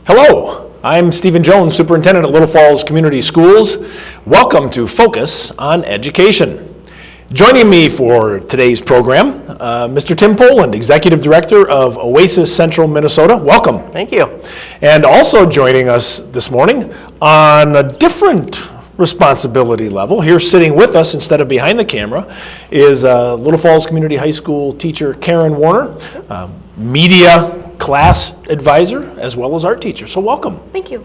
Hello, I'm Stephen Jones, Superintendent at Little Falls Community Schools. Welcome to Focus on Education. Joining me for today's program, Mr. Tim Poland, Executive Director of Oasis Central Minnesota. Welcome. Thank you. And also joining us this morning on a different responsibility level, here sitting with us instead of behind the camera, is Little Falls Community High School teacher Karen Warner, media class advisor, as well as art teacher. So welcome. Thank you.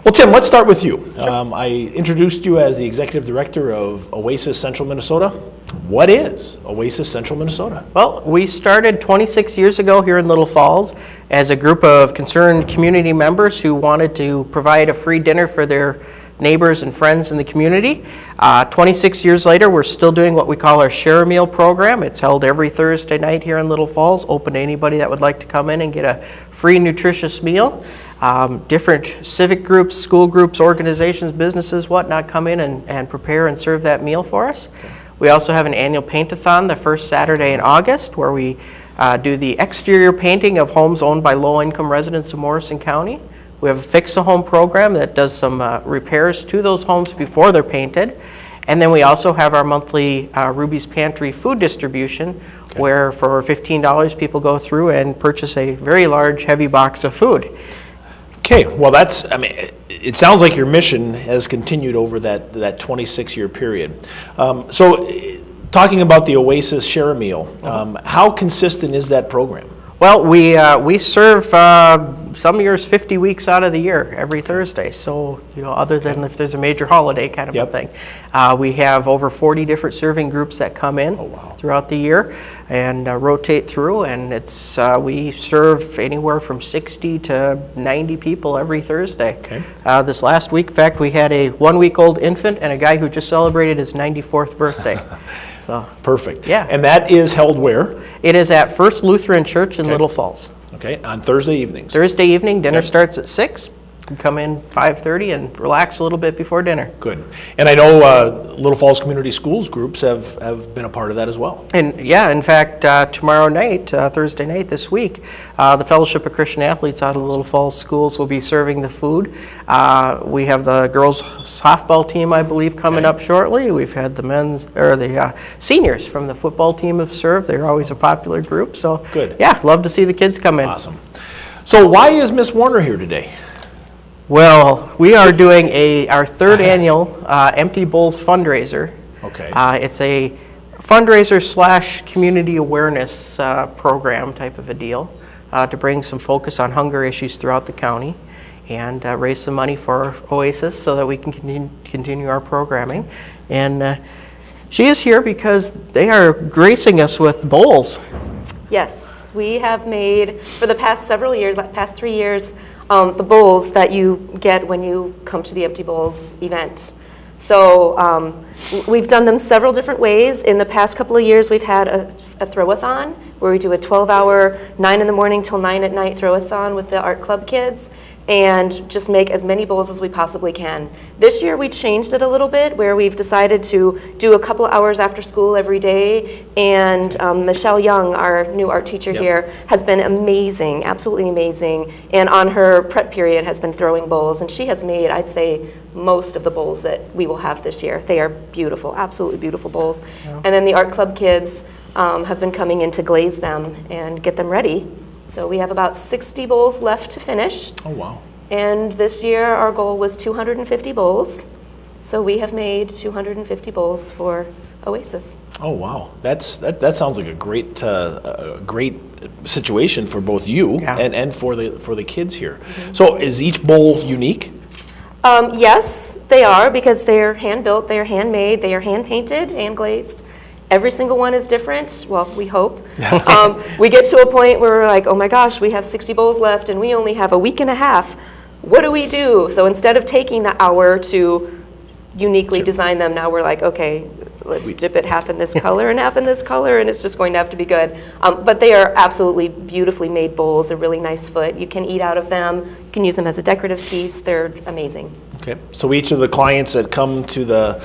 Well, Tim, let's start with you. Sure. I introduced you as the Executive Director of Oasis Central Minnesota. What is Oasis Central Minnesota? Well, we started 26 years ago here in Little Falls as a group of concerned community members who wanted to provide a free dinner for their neighbors and friends in the community. 26 years later, we're still doing what we call our Share a Meal program. It's held every Thursday night here in Little Falls, open to anybody that would like to come in and get a free nutritious meal. Different civic groups, school groups, organizations, businesses, whatnot, come in and prepare and serve that meal for us. We also have an annual paint-a-thon the first Saturday in August, where we do the exterior painting of homes owned by low-income residents of Morrison County. We have a Fix-A-Home program that does some repairs to those homes before they're painted. And then we also have our monthly Ruby's Pantry food distribution, where for $15 people go through and purchase a very large, heavy box of food. Okay, well it sounds like your mission has continued over that 26-year period. Talking about the Oasis Share a Meal, how consistent is that program? Well, we serve some years 50 weeks out of the year, every Thursday. So, other than if there's a major holiday kind of a thing. We have over 40 different serving groups that come in throughout the year and rotate through. And it's we serve anywhere from 60 to 90 people every Thursday. Okay. This last week, in fact, we had a 1-week-old infant and a guy who just celebrated his 94th birthday. So, perfect. Yeah. And that is held where? It is at First Lutheran Church in Little Falls. Okay, on Thursday evenings. Thursday evening, dinner starts at 6. You come in 5:30 and relax a little bit before dinner. Good. And I know Little Falls Community Schools groups have been a part of that as well. And yeah, in fact, tomorrow night, Thursday night this week, the Fellowship of Christian Athletes out of the Little Falls schools will be serving the food. We have the girls softball team, I believe, coming up shortly. We've had the seniors from the football team have served. They're always a popular group. So good. Yeah, love to see the kids come in. Awesome. So why is Miss Warner here today? Well, we are doing our third annual Empty Bowls fundraiser. Okay. It's a fundraiser / community awareness program type of a deal to bring some focus on hunger issues throughout the county and raise some money for Oasis so that we can continue our programming. And she is here because they are gracing us with bowls. Yes, we have made, for the past several years, past 3 years, the bowls that you get when you come to the Empty Bowls event. So we've done them several different ways. In the past couple of years, we've had a throw-a-thon where we do a 12-hour, 9 in the morning till 9 at night throw-a-thon with the art club kids and just make as many bowls as we possibly can. This year we changed it a little bit where we've decided to do a couple hours after school every day, and Michelle Young, our new art teacher here, has been amazing, absolutely amazing, and on her prep period has been throwing bowls, and she has made, I'd say, most of the bowls that we will have this year. They are beautiful, absolutely beautiful bowls. Yeah. And then the art club kids have been coming in to glaze them and get them ready. So we have about 60 bowls left to finish. Oh, wow. And this year our goal was 250 bowls. So we have made 250 bowls for Oasis. Oh, wow. That sounds like a great situation for both you and for the kids here. Mm-hmm. So is each bowl unique? Yes, they are, because they're hand-built, they're handmade, they are hand-painted, hand-glazed. Every single one is different. Well, we hope. We get to a point where we're like, oh my gosh, we have 60 bowls left and we only have a week and a half. What do we do? So instead of taking the hour to uniquely design them, now we're like, okay, let's dip it half in this color and half in this color, and it's just going to have to be good. But they are absolutely beautifully made bowls. A really nice foot. You can eat out of them. You can use them as a decorative piece. They're amazing. Okay. So each of the clients that come to the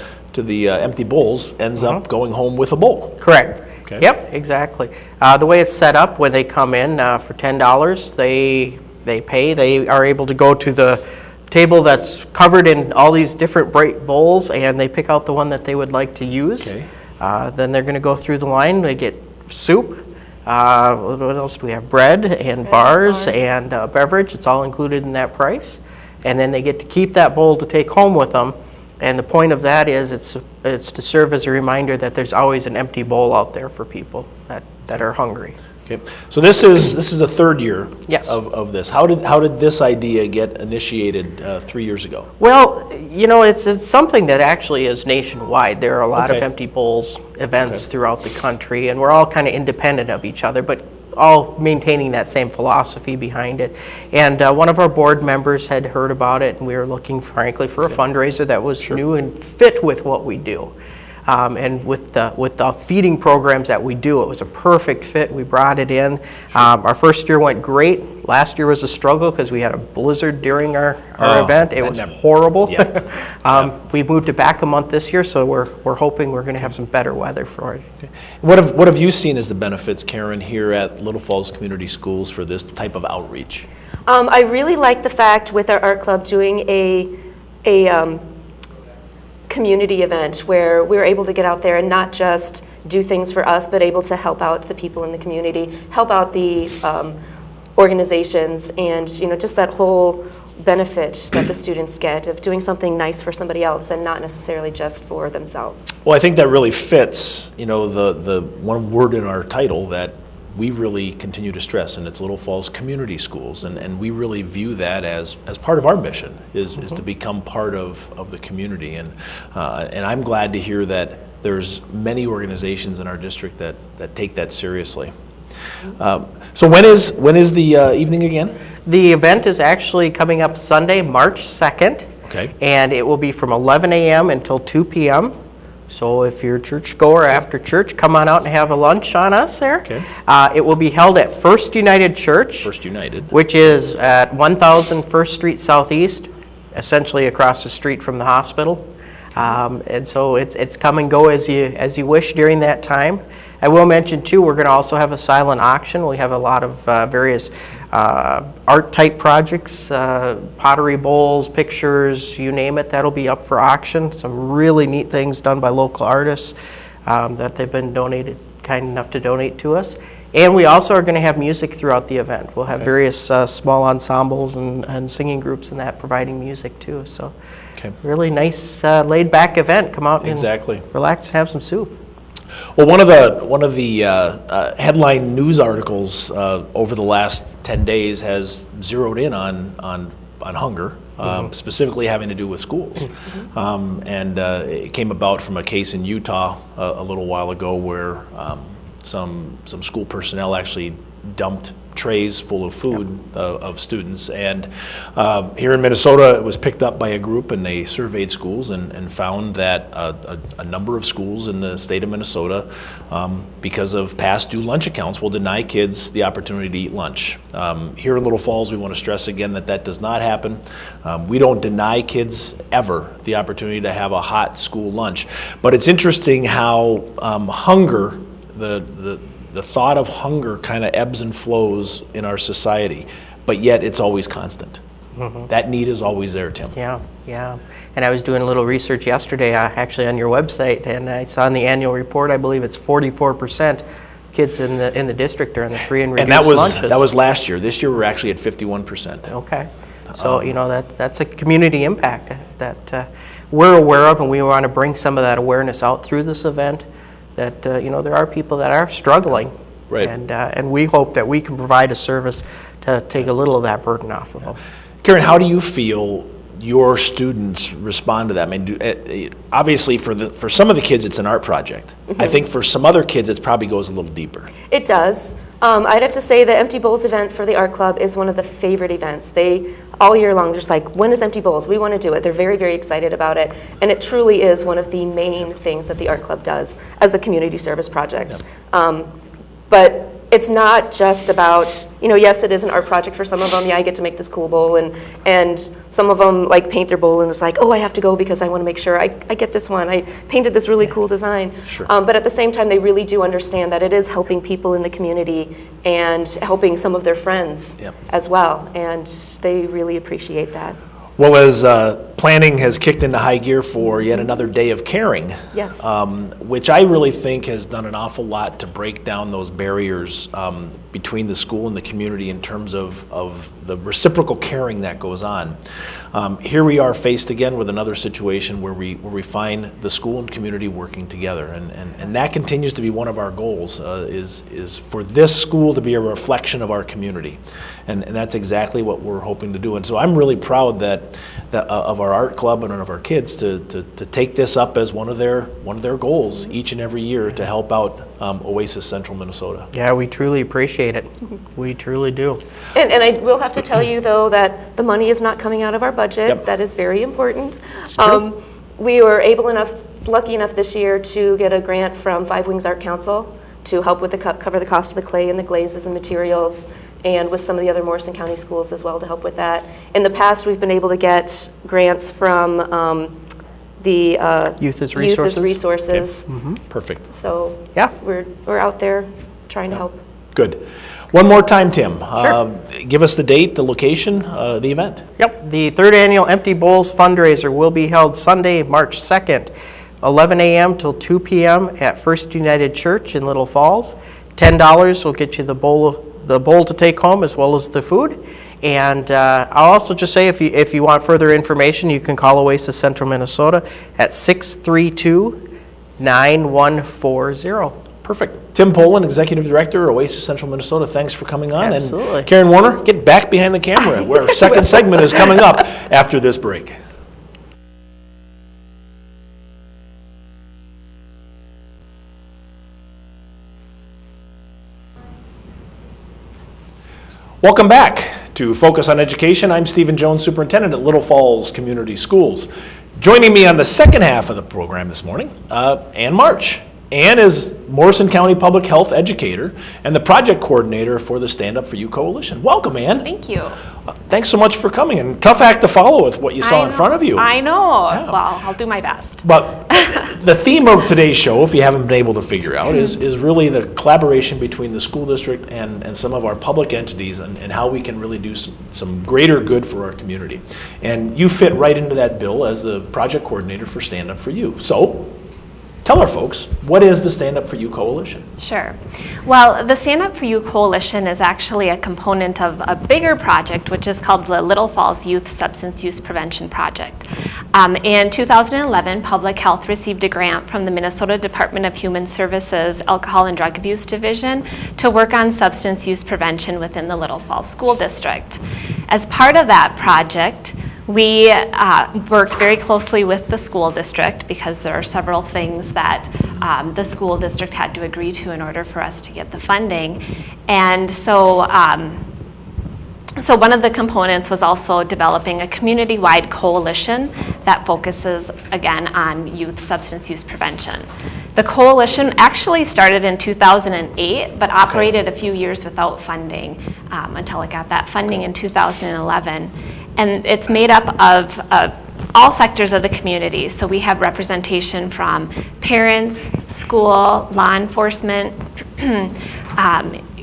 Empty Bowls ends up going home with a bowl. Correct. Okay. Yep, exactly. The way it's set up, when they come in for $10, they They pay. They are able to go to the table that's covered in all these different bright bowls, and they pick out the one that they would like to use. Okay. Then they're going to go through the line. They get soup. What else do we have? Bread and bars and beverage. It's all included in that price. And then they get to keep that bowl to take home with them. And the point of that is it's to serve as a reminder that there's always an empty bowl out there for people that are hungry. Okay, so this is the third year Yes. of this. How did this idea get initiated 3 years ago? Well, you know, it's something that actually is nationwide. There are a lot of Okay. empty bowls events throughout the country, and we're all kind of independent of each other, but all maintaining that same philosophy behind it. And one of our board members had heard about it, and we were looking, frankly, for a fundraiser that was new and fit with what we do. And with the feeding programs that we do, it was a perfect fit. We brought it in. Our first year went great. Last year was a struggle because we had a blizzard during our event. It was horrible. Yeah. We moved it back a month this year, so we're hoping we're going to have some better weather for it. Okay. What have you seen as the benefits, Karen, here at Little Falls Community Schools for this type of outreach? I really like the fact with our art club doing a community event where we were able to get out there and not just do things for us, but able to help out the people in the community, help out the organizations, and just that whole benefit that the students get of doing something nice for somebody else and not necessarily just for themselves. Well, I think that really fits, the one word in our title that we really continue to stress, and it's Little Falls Community Schools, and we really view that as part of our mission, is to become part of the community, and I'm glad to hear that there's many organizations in our district that take that seriously. So when is the evening again? The event is actually coming up Sunday, March 2nd. Okay. And it will be from 11 a.m. until 2 p.m. So if you're a church goer after church, come on out and have a lunch on us there. Okay. It will be held at First United Church. First United. Which is at 1000 First Street Southeast, essentially across the street from the hospital. And so it's come and go as you wish during that time. I will mention too, we're going to also have a silent auction. We have a lot of various art type projects, pottery bowls, pictures, you name it, that'll be up for auction. Some really neat things done by local artists that they've been kind enough to donate to us. And we also are going to have music throughout the event. We'll have various small ensembles and singing groups and that providing music too. So really nice laid back event. Come out and relax and have some soup. Well, one of the headline news articles over the last 10 days has zeroed in on hunger, specifically having to do with schools. And it came about from a case in Utah a little while ago where some school personnel actually dumped trays full of food of students, and here in Minnesota it was picked up by a group, and they surveyed schools and found that a number of schools in the state of Minnesota, because of past due lunch accounts, will deny kids the opportunity to eat lunch. Here in Little Falls, we want to stress again that does not happen. We don't deny kids ever the opportunity to have a hot school lunch, but it's interesting how hunger, the thought of hunger kind of ebbs and flows in our society, but yet it's always constant. That need is always there, Tim. Yeah. And I was doing a little research yesterday, actually on your website, and I saw in the annual report, I believe it's 44% of kids in the district are in the free and reduced lunches. And that was last year. This year we're actually at 51%. Okay. So, that's a community impact that we're aware of, and we want to bring some of that awareness out through this event. That there are people that are struggling, right? And we hope that we can provide a service to take a little of that burden off of them. Karen, how do you feel your students respond to that? I mean, obviously for some of the kids it's an art project. I think for some other kids it probably goes a little deeper. It does. I'd have to say the Empty Bowls event for the art club is one of the favorite events. All year long, they're just like, when is Empty Bowls? We want to do it. They're very, very excited about it. And it truly is one of the main things that the art club does as a community service project. But it's not just about, yes, it is an art project for some of them. Yeah, I get to make this cool bowl, and some of them like paint their bowl and it's like, oh, I have to go because I want to make sure I get this one. I painted this really cool design. Sure. But at the same time, they really do understand that it is helping people in the community and helping some of their friends as well, and they really appreciate that. Well, as planning has kicked into high gear for yet another day of caring, Yes. Which I really think has done an awful lot to break down those barriers between the school and the community in terms of the reciprocal caring that goes on. Here we are faced again with another situation where we find the school and community working together, and that continues to be one of our goals, is for this school to be a reflection of our community, and that's exactly what we're hoping to do. And so I'm really proud that of our art club and of our kids to take this up as one of their goals each and every year to help out Oasis Central Minnesota. Yeah, we truly appreciate it. We truly do. And I will have to tell you, though, that the money is not coming out of our budget. Yep. That is very important. true. We were lucky enough this year to get a grant from Five Wings Art Council to help with cover the cost of the clay and the glazes and materials, and with some of the other Morrison County schools as well to help with that. In the past, we've been able to get grants from the Youth as Youth as Resources. Resources. Perfect. So Yeah. we're out there trying to help. Good. One more time, Tim. Give us the date, the location, the event. Yep, the third annual Empty Bowls fundraiser will be held Sunday, March 2nd, 11 a.m. till 2 p.m. at First United Church in Little Falls. $10 will get you the bowl to take home as well as the food. And I'll also just say, if you want further information, you can call Oasis Central Minnesota at 632-9140. Perfect. Tim Poland, Executive Director, Oasis Central Minnesota, thanks for coming on. Absolutely. And Karen Warner, get back behind the camera where our second segment is coming up after this break. Welcome back to Focus on Education. I'm Stephen Jones, Superintendent at Little Falls Community Schools. Joining me on the second half of the program this morning, Ann March. Ann is Morrison County Public Health Educator and the Project Coordinator for the Stand Up For You Coalition. Welcome, Ann. Thank you. Thanks so much for coming, and tough act to follow with what you saw in front of you. I know. Yeah. Well, I'll do my best. But the theme of today's show, if you haven't been able to figure out, is really the collaboration between the school district and some of our public entities and how we can really do some greater good for our community. And you fit right into that bill as the project coordinator for Stand Up For You. So tell our folks, what is the Stand Up For You Coalition? Sure. Well, the Stand Up For You Coalition is actually a component of a bigger project, which is called the Little Falls Youth Substance Use Prevention Project. In 2011, Public Health received a grant from the Minnesota Department of Human Services Alcohol and Drug Abuse Division to work on substance use prevention within the Little Falls School District. As part of that project, we worked very closely with the school district because there are several things that the school district had to agree to in order for us to get the funding. And so one of the components was also developing a community-wide coalition that focuses, again, on youth substance use prevention. The coalition actually started in 2008, but operated a few years without funding until it got that funding in 2011. And it's made up of all sectors of the community. So we have representation from parents, school, law enforcement,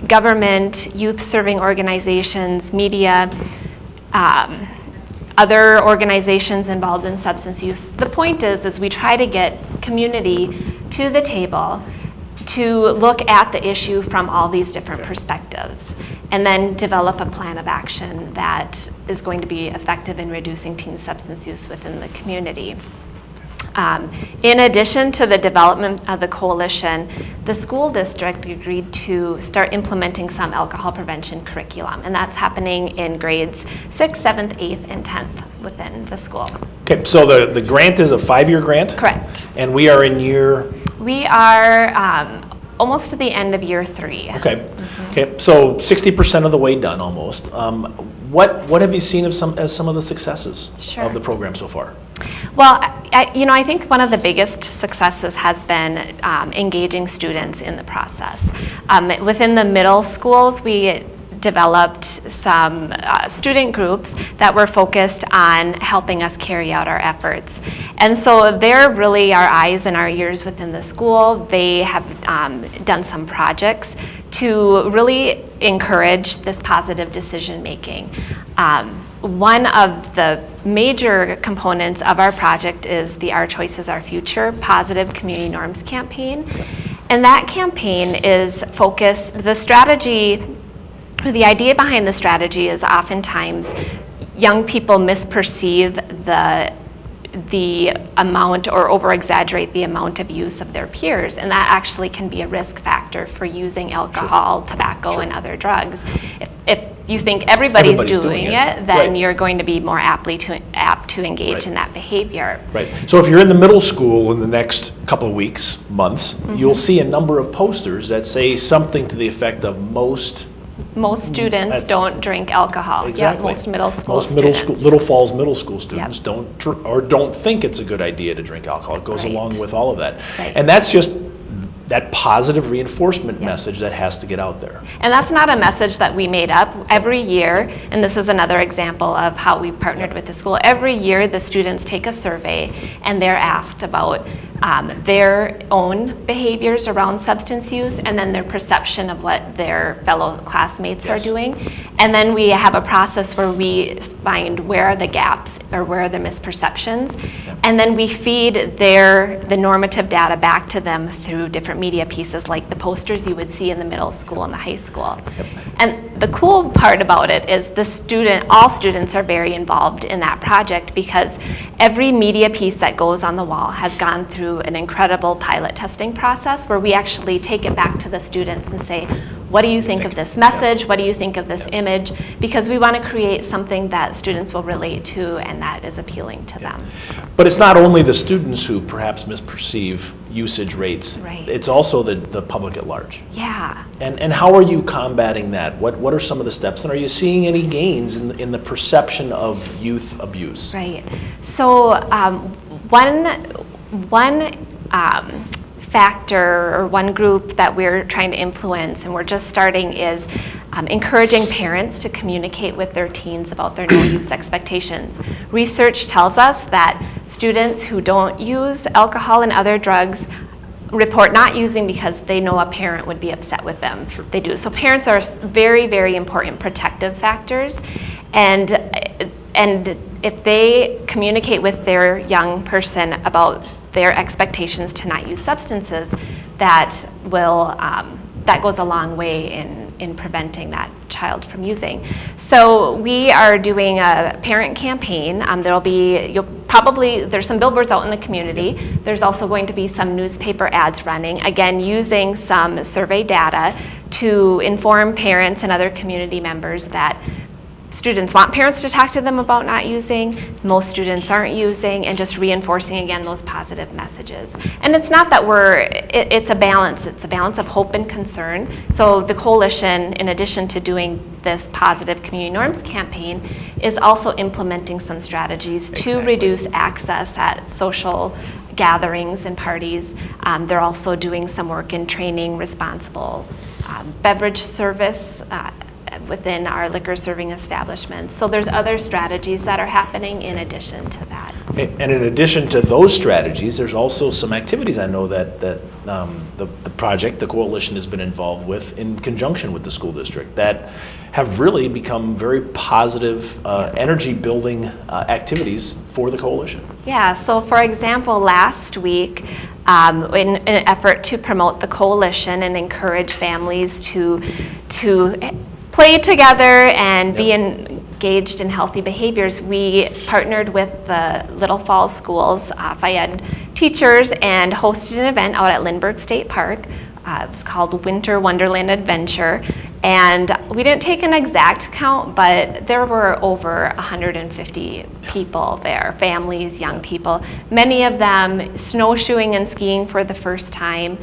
government, youth-serving organizations, media, other organizations involved in substance use. The point is we try to get community to the table to look at the issue from all these different perspectives, and then develop a plan of action that is going to be effective in reducing teen substance use within the community. In addition to the development of the coalition, the school district agreed to start implementing some alcohol prevention curriculum, and that's happening in grades 6th, 7th, 8th, and 10th within the school. Okay, so the grant is a 5-year grant? Correct. And we are in year? We are almost to the end of year 3. Okay. Okay. So 60% of the way done almost. What have you seen as some of the successes Sure. of the program so far? Well, I think one of the biggest successes has been engaging students in the process. Within the middle schools, we developed some student groups that were focused on helping us carry out our efforts. And so they're really our eyes and our ears within the school. They have done some projects to really encourage this positive decision making. One of the major components of our project is the Our Choices, Our Future Positive Community Norms campaign. And that campaign is focused, the idea behind the strategy is oftentimes young people misperceive the amount or over-exaggerate the amount of use of their peers, and that actually can be a risk factor for using alcohol, tobacco, and other drugs. If you think everybody's doing it, then you're going to be more apt to engage in that behavior. Right. So if you're in the middle school in the next couple of weeks, months, you'll see a number of posters that say something to the effect of most students don't drink alcohol. Exactly. Yeah, most middle school Little Falls middle school students don't think it's a good idea to drink alcohol. It goes along with all of that. Right. And that's just that positive reinforcement message that has to get out there. And that's not a message that we made up. Every year, and this is another example of how we partnered with the school, every year the students take a survey and they're asked about their own behaviors around substance use and then their perception of what their fellow classmates are doing. And then we have a process where we find where are the gaps or where are the misperceptions. And then we feed the normative data back to them through different media pieces like the posters you would see in the middle school and the high school. And the cool part about it is all students are very involved in that project because every media piece that goes on the wall has gone through an incredible pilot testing process where we actually take it back to the students and say, what do you think of this message? What do you think of this image? Because we want to create something that students will relate to and that is appealing to them. But it's not only the students who perhaps misperceive usage rates. Right. It's also the public at large. Yeah. And how are you combating that? What are some of the steps? And are you seeing any gains in the perception of youth abuse? Right. So one factor or one group that we're trying to influence and we're just starting is encouraging parents to communicate with their teens about their no use expectations. Research tells us that students who don't use alcohol and other drugs report not using because they know a parent would be upset with them. Sure. They do. So parents are very, very important protective factors, and if they communicate with their young person about their expectations to not use substances, that goes a long way in preventing that child from using. So we are doing a parent campaign. There's some billboards out in the community. There's also going to be some newspaper ads running, again using some survey data to inform parents and other community members that students want parents to talk to them about not using, most students aren't using, and just reinforcing again those positive messages. And it's not that it's a balance of hope and concern. So the coalition, in addition to doing this positive community norms campaign, is also implementing some strategies to reduce access at social gatherings and parties. They're also doing some work in training responsible beverage service within our liquor serving establishments. So there's other strategies that are happening in addition to that. And in addition to those strategies, there's also some activities I know that the project, the coalition, has been involved with in conjunction with the school district that have really become very positive energy building activities for the coalition. Yeah, so for example, last week, in an effort to promote the coalition and encourage families to play together and be engaged in healthy behaviors, we partnered with the Little Falls schools, Fayette teachers, and hosted an event out at Lindbergh State Park. It was called Winter Wonderland Adventure. And we didn't take an exact count, but there were over 150 people there, families, young people, many of them snowshoeing and skiing for the first time.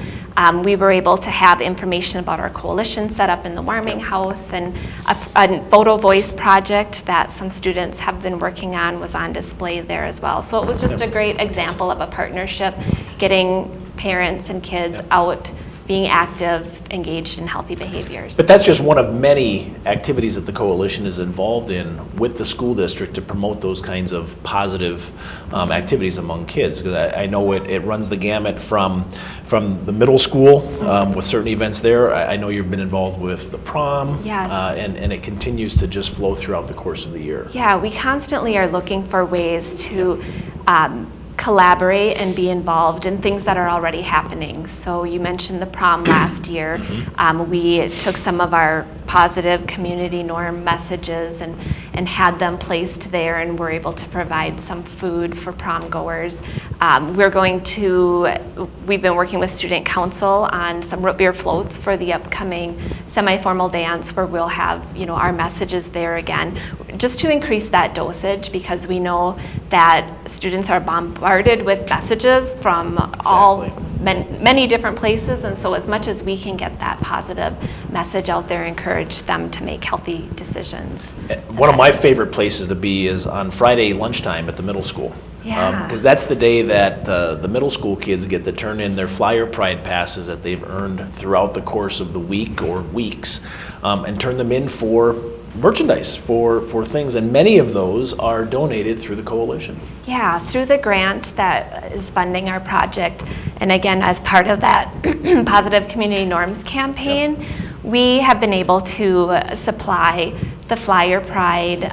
We were able to have information about our coalition set up in the warming house, and a photo voice project that some students have been working on was on display there as well. So it was just a great example of a partnership, getting parents and kids out, being active, engaged in healthy behaviors. But that's just one of many activities that the coalition is involved in with the school district to promote those kinds of positive activities among kids. 'Cause I know it runs the gamut from the middle school with certain events there. I know you've been involved with the prom. Yes. And it continues to just flow throughout the course of the year. Yeah, we constantly are looking for ways to collaborate and be involved in things that are already happening. So you mentioned the prom last year. We took some of our positive community norm messages and had them placed there, and we're able to provide some food for prom goers. We've been working with student council on some root beer floats for the upcoming semi-formal dance, where we'll have, our messages there again, just to increase that dosage, because we know that students are bombarded with messages from many different places, and so as much as we can get that positive message out there, encourage them to make healthy decisions. One of my favorite places to be is on Friday lunchtime at the middle school. Yeah. Because that's the day that the middle school kids get to turn in their Flyer Pride passes that they've earned throughout the course of the week or weeks, and turn them in for merchandise, for things, and many of those are donated through the coalition. Yeah, through the grant that is funding our project, and again, as part of that Positive Community Norms campaign, we have been able to supply the Flyer Pride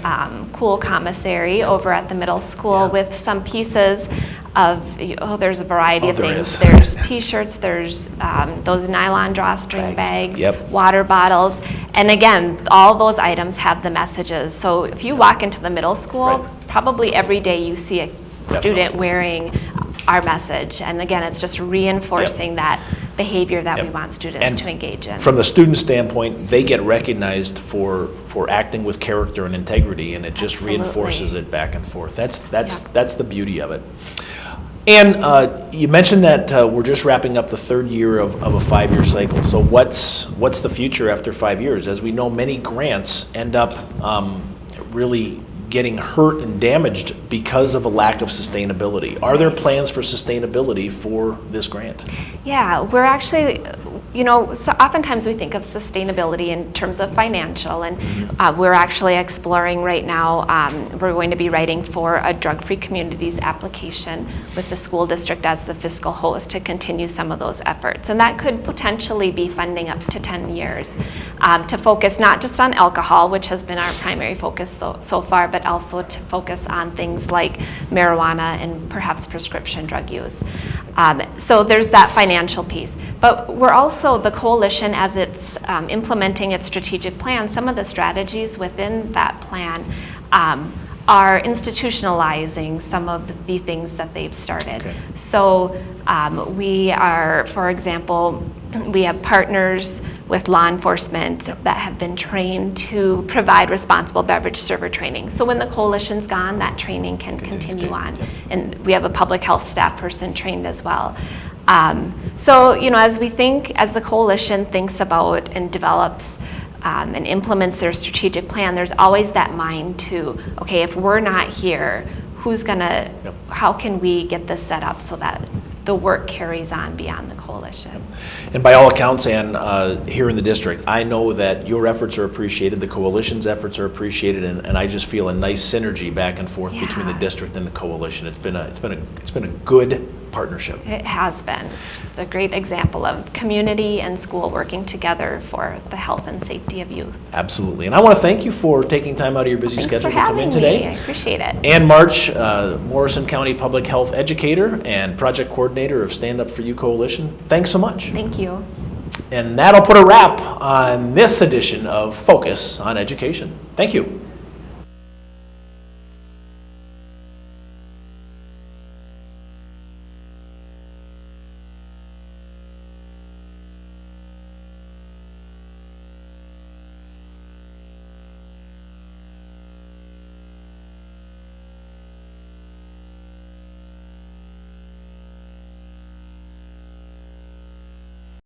cool commissary over at the middle school with some pieces of, there's a variety of things. There's t-shirts, there's those nylon drawstring bags, water bottles, and again, all those items have the messages. So if you walk into the middle school, probably every day you see a student wearing our message, and again, it's just reinforcing that behavior that we want students to engage in. From the student standpoint, they get recognized for acting with character and integrity, and it just reinforces it back and forth. That's the beauty of it. And you mentioned that we're just wrapping up the third year of a 5-year cycle. So what's the future after 5 years? As we know, many grants end up really getting hurt and damaged because of a lack of sustainability. Are there plans for sustainability for this grant? Yeah, we're actually, so oftentimes we think of sustainability in terms of financial, and we're actually exploring right now, we're going to be writing for a drug-free communities application with the school district as the fiscal host to continue some of those efforts. And that could potentially be funding up to 10 years to focus not just on alcohol, which has been our primary focus so far, but also to focus on things like marijuana and perhaps prescription drug use. So there's that financial piece. But we're also, the coalition, as it's implementing its strategic plan, some of the strategies within that plan are institutionalizing some of the things that they've started. So we are, for example, we have partners with law enforcement that have been trained to provide responsible beverage server training. So when the coalition's gone, that training can continue on. And we have a public health staff person trained as well. So, as the coalition thinks about and develops and implements their strategic plan, there's always that mind to, okay, if we're not here, how can we get this set up so that the work carries on beyond the coalition? And by all accounts, Ann, here in the district, I know that your efforts are appreciated, the coalition's efforts are appreciated, and I just feel a nice synergy back and forth between the district and the coalition. It's been a good partnership. It has been. It's just a great example of community and school working together for the health and safety of youth. Absolutely. And I want to thank you for taking time out of your busy schedule to come in today. I appreciate it. Ann March, Morrison County Public Health Educator and Project Coordinator of Stand Up For You Coalition. Thanks so much. Thank you. And that'll put a wrap on this edition of Focus on Education. Thank you.